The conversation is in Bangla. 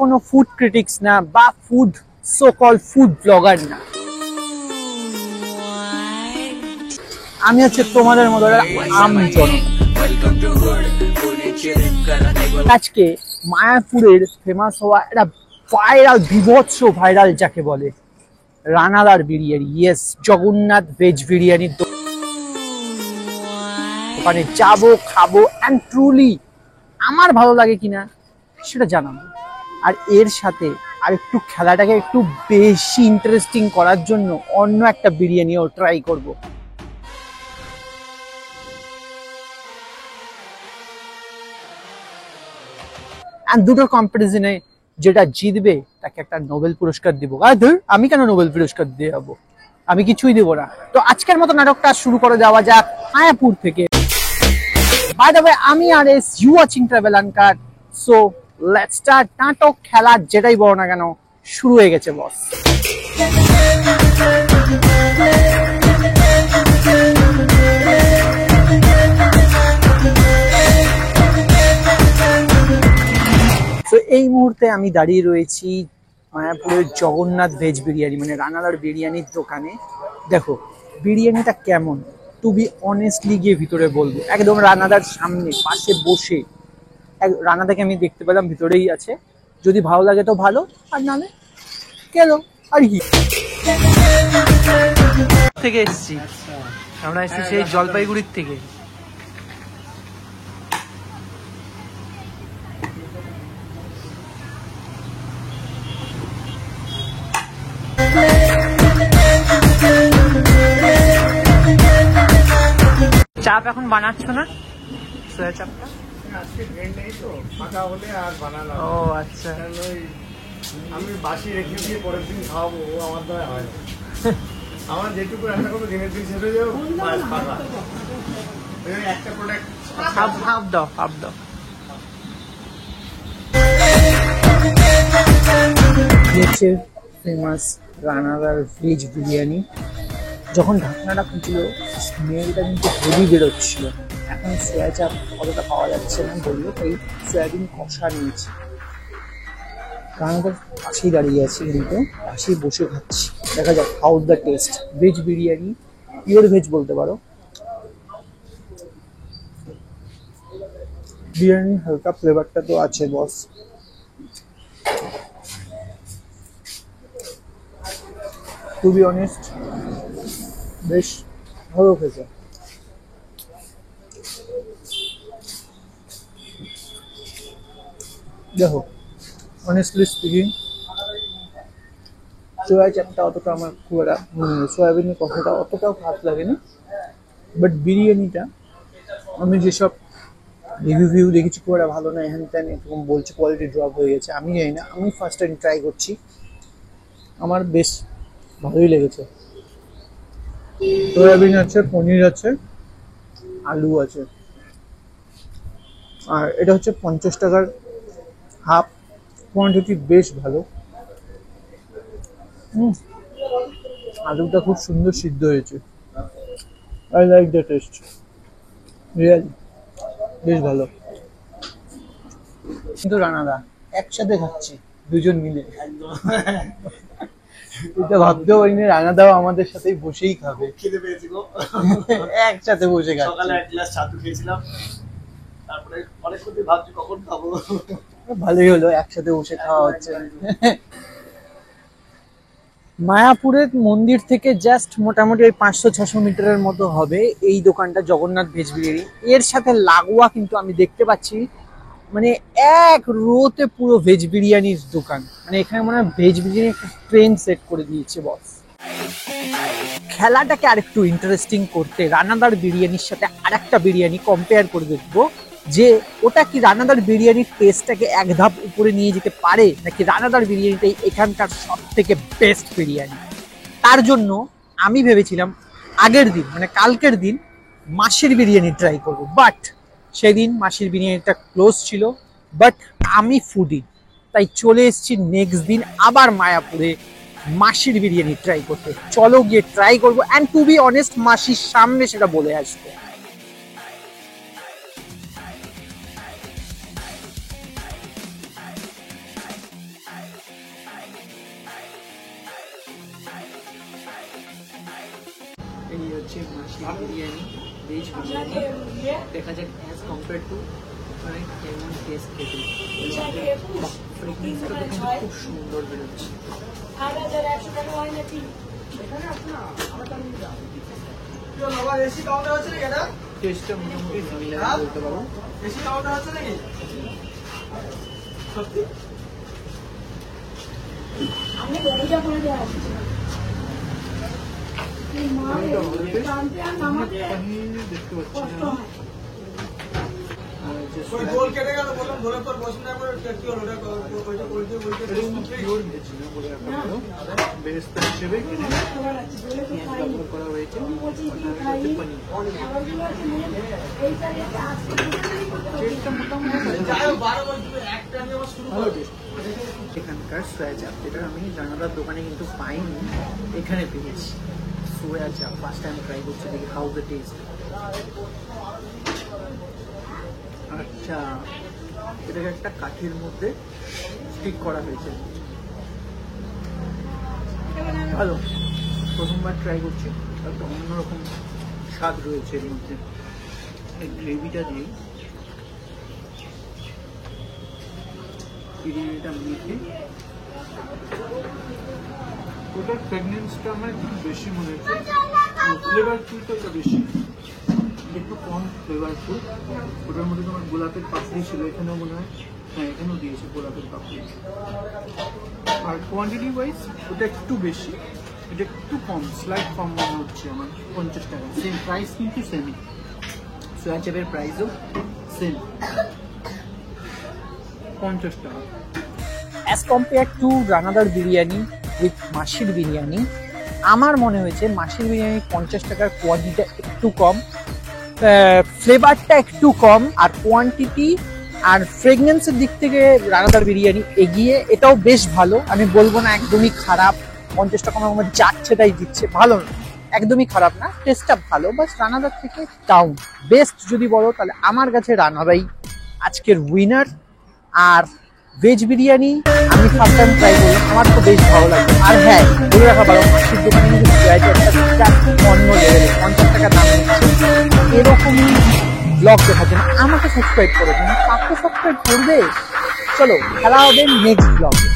কোনো ফুড ক্রিটিক্স না বা food so call food blogger না, আমি হচ্ছে তোমাদের মতো আমজন। আজকে মায়াপুরের ফেমাস হওয়া একটা ভাইরাল, বিভৎস ভাইরাল যাকে বলে, রানাদার বিরিয়ানি। ইয়েস, জগন্নাথ ভেজ বিরিয়ানির দোকানে যাবো, খাবো, অ্যান্ড ট্রুলি আমার ভালো লাগে কিনা সেটা জানাবো। আর এর সাথে আর একটু খেলাটাকে একটু বেশি ইন্টারেস্টিং করার জন্য অন্য একটা বিরিয়ানিও ট্রাই করব। অ্যান্ড দুটোর কম্পিটিশনে যেটা জিতবে তাকে একটা নোবেল পুরস্কার দিব। আর ধর, আমি কেন নোবেল পুরস্কার দিয়ে যাবো? আমি কিছুই দেবো না। তো আজকের মতো নাটকটা শুরু করে দেওয়া যাক মায়াপুর থেকে। বাই দ্য ওয়ে, আমি আর এস, you watching travel uncut. So let's start. নাটক, খেলা যেটাই বলো না কেন, শুরু হয়ে গেছে বস। তো এই মুহূর্তে আমি দাঁড়িয়ে রয়েছি মায়াপুরের জগন্নাথ ভেজ বিরিয়ানি, মানে রানাদার বিরিয়ানির দোকানে। দেখো বিরিয়ানিটা কেমন, টু বি অনেস্টলি গিয়ে ভিতরে বলবো। একদম রানাদার সামনে পাশে বসে রানাদাকে আমি দেখতে পেলাম, ভিতরেই আছে। যদি ভালো লাগে তো ভালো, আর নালে গেল আর কি। থেকে এসছি আমরা, এসছি সেই জলপাইগুড়ির থেকে। চাপ এখন বানাচ্ছ না? সোয়া চাপটা আজকে ট্রেন নেই তো, ফাঁকা হলে আর বানালাম। ও আচ্ছা, আমি বাসি রেখে দিয়ে পরের দিন খাওয়াবো, ও আমার দ্বারা হয় না। আমার যেটুকু রান্না করবো দিনের দিন শেষ হয়ে যাবে, ফাঁকা। একটা প্রোডাক্ট হাফ দাও, হাফ দাও। হচ্ছে ফেমাস রানাদার ভেজ বিরিয়ানি। যখন ঢাকনাটা খুঁজছিল স্মেলটা কিন্তু হেভি বেরোচ্ছিল। এখন সোয়া চাপ অতটা পাওয়া যাচ্ছে না বললো, তাই সয়াবিন কষা নিয়েছি। রানাদার পাশেই দাঁড়িয়ে আছি, কিন্তু পাশেই বসে খাচ্ছি। দেখা যাক how the test. Veg biryani, pure veg বলতে পারো। বিরিয়ানির হালকা ফ্লেভারটা তো আছে বস। টু বি অনেস্ট বেশ ভালো খেয়েছে। দেখো অনেস্টলি স্পিকিং, সোয়া চাপটা অতটা আমার খুব একটা, সয়াবিনের কষাটা অতটাও খারাপ লাগেনি। বাট বিরিয়ানিটা আমি যেসব রিভিউ দেখেছি খুব একটা ভালো না, হ্যান ত্যান এরকম বলছে, কোয়ালিটি ড্রপ হয়ে গেছে। আমি জানি না, আমি ফার্স্ট টাইম ট্রাই করছি, আমার বেশ ভালোই লেগেছে। সয়াবিন আছে, পনির আছে, আলু আছে। আর এটা হচ্ছে 50 টাকার হাফ, কোয়ান্টিটি বেশ ভালো। আলুটা খুব সুন্দর সিদ্ধ হয়েছে। I like the test, really বেশ ভালো। কিন্তু রানাদা একসাথে খাচ্ছি দুজন মিলে, এটা ভাবতেও পারিনি রানাদাও আমাদের সাথেই বসেই খাবে। খেতে পেয়েছি গো, একসাথে বসে খাচ্ছি। সকালে এক গ্লাস ছাতু খেয়েছিলাম, তারপরে অনেকক্ষণ ধরে ভাবছি কখন খাবো। ভালোই হলো, একসাথে বসে খাওয়া হচ্ছে। মায়াপুরের মন্দির থেকে জাস্ট মোটামুটি ওই 500-600 মিটারের মতো হবে এই দোকানটা, জগন্নাথ ভেজ বিরিয়ানি। এর সাথে লাগোয়া কিন্তু আমি দেখতে পাচ্ছি মানে এক রোতে পুরো ভেজ বিরিয়ানির দোকান। মানে এখানে মনে হয় ভেজ বিরিয়ানি একটা ট্রেন্ড সেট করে দিয়েছে বস। খেলাটাকে আরেকটু ইন্টারেস্টিং করতে রানাদার বিরিয়ানির সাথে আরেকটা বিরিয়ানি কম্পেয়ার করে দেখবো, যে ওটা কি রানাদার বিরিয়ানির টেস্টটাকে এক ধাপ উপরে নিয়ে যেতে পারে, নাকি রানাদার বিরিয়ানিটাই এখানকার সব থেকে বেস্ট বিরিয়ানি। তার জন্য আমি ভেবেছিলাম আগের দিন, মানে কালকের দিন, মাসির বিরিয়ানি ট্রাই করবো। বাট সেদিন মাসির বিরিয়ানিটা ক্লোজ ছিল। বাট আমি ফুডি, তাই চলে এসেছি নেক্সট দিন আবার মায়াপুরে মাসির বিরিয়ানি ট্রাই করতে। চলো গিয়ে ট্রাই করবো, অ্যান্ড টু বি অনেস্ট মাসির সামনে সেটা বলে আসবো। হচ্ছে মাসির বিরিয়ানি, ভেজ বিরিয়ানি। দেখা যাক অ্যাজ কম্পেয়ার টু মানে কেমন টেস্ট খেতে। ফ্রেগনেন্সটা তো কিন্তু খুব সুন্দর বেরোচ্ছে। টেস্টটা মোটামুটি সিমিলার বলতে পারো। সত্যি দেখতে পাচ্ছি বেরেস্তা হিসেবে ব্যবহার করা হয়েছে। এখানকার সোয়া চাপ, যেটা আমি জানালার দোকানে কিন্তু পাইনি, এখানে পেয়েছি। সোয়া চাপ ফার্স্ট টাইম ট্রাই করছি, দেখি হাউ দ্য টেস্ট। আচ্ছা, এটাকে একটা কাঠির মধ্যে স্টিক করা হয়েছে, ভালো। প্রথমবার ট্রাই করছি, একটা অন্যরকম স্বাদ রয়েছে এর মধ্যে। এই গ্রেভিটা দিয়ে বিরিয়ানিটা মেখে, ওটার ফ্রেগনেন্সটা আমার একটু বেশি মনে হচ্ছে, ফ্লেভারফুলটা বেশি, একটু কম ফ্লেভারফুল। ওটার মধ্যে তোমার গোলাপের পাপড়ি ছিল, এখানেও মনে হয়, হ্যাঁ এখানেও দিয়েছে গোলাপের পাপড়ি। আর কোয়ান্টিটি ওয়াইজ ওটা একটু বেশি, এটা একটু কম, স্লাইট কম মনে হচ্ছে আমার। 50 টাকা, সেম প্রাইস কিন্তু সেমই। সোয়া চাপের প্রাইসও সেম, 50 টাকা। অ্যাজ কম্পেয়ার টু রানাদার বিরিয়ানি উইথ মাসির বিরিয়ানি, আমার মনে হয়েছে মাসির বিরিয়ানি 50 টাকার কোয়ান্টিটিটা একটু কম, ফ্লেভারটা একটু কম, আর কোয়ান্টিটি আর ফ্রেগনেন্সের দিক থেকে রানাদার বিরিয়ানি এগিয়ে। এটাও বেশ ভালো, আমি বলবো না একদমই খারাপ। 50 টাকা আমার যাচ্ছে তাই দিচ্ছে, ভালো না, একদমই খারাপ না, টেস্টটা ভালো। বাস রানাদার থেকে ডাউন। বেস্ট যদি বলো তাহলে আমার কাছে রানাদাই আজকের উইনার। আর ভেজ বিরিয়ানি আমি ফার্স্ট টাইম ট্রাই করলাম, আমার তো বেশ ভালো লাগলো। আর হ্যাঁ, বলে রাখা ভালো, মাসির দোকানে কিন্তু অন্য লেভেলে 50 টাকা দাম নিচ্ছে। এরকমই ব্লগ দেখার জন্য আমাকে সাবস্ক্রাইব করে দিন। কাকে সাবস্ক্রাইব করবে? চলো, খেলা হবে নেক্সট ব্লগে।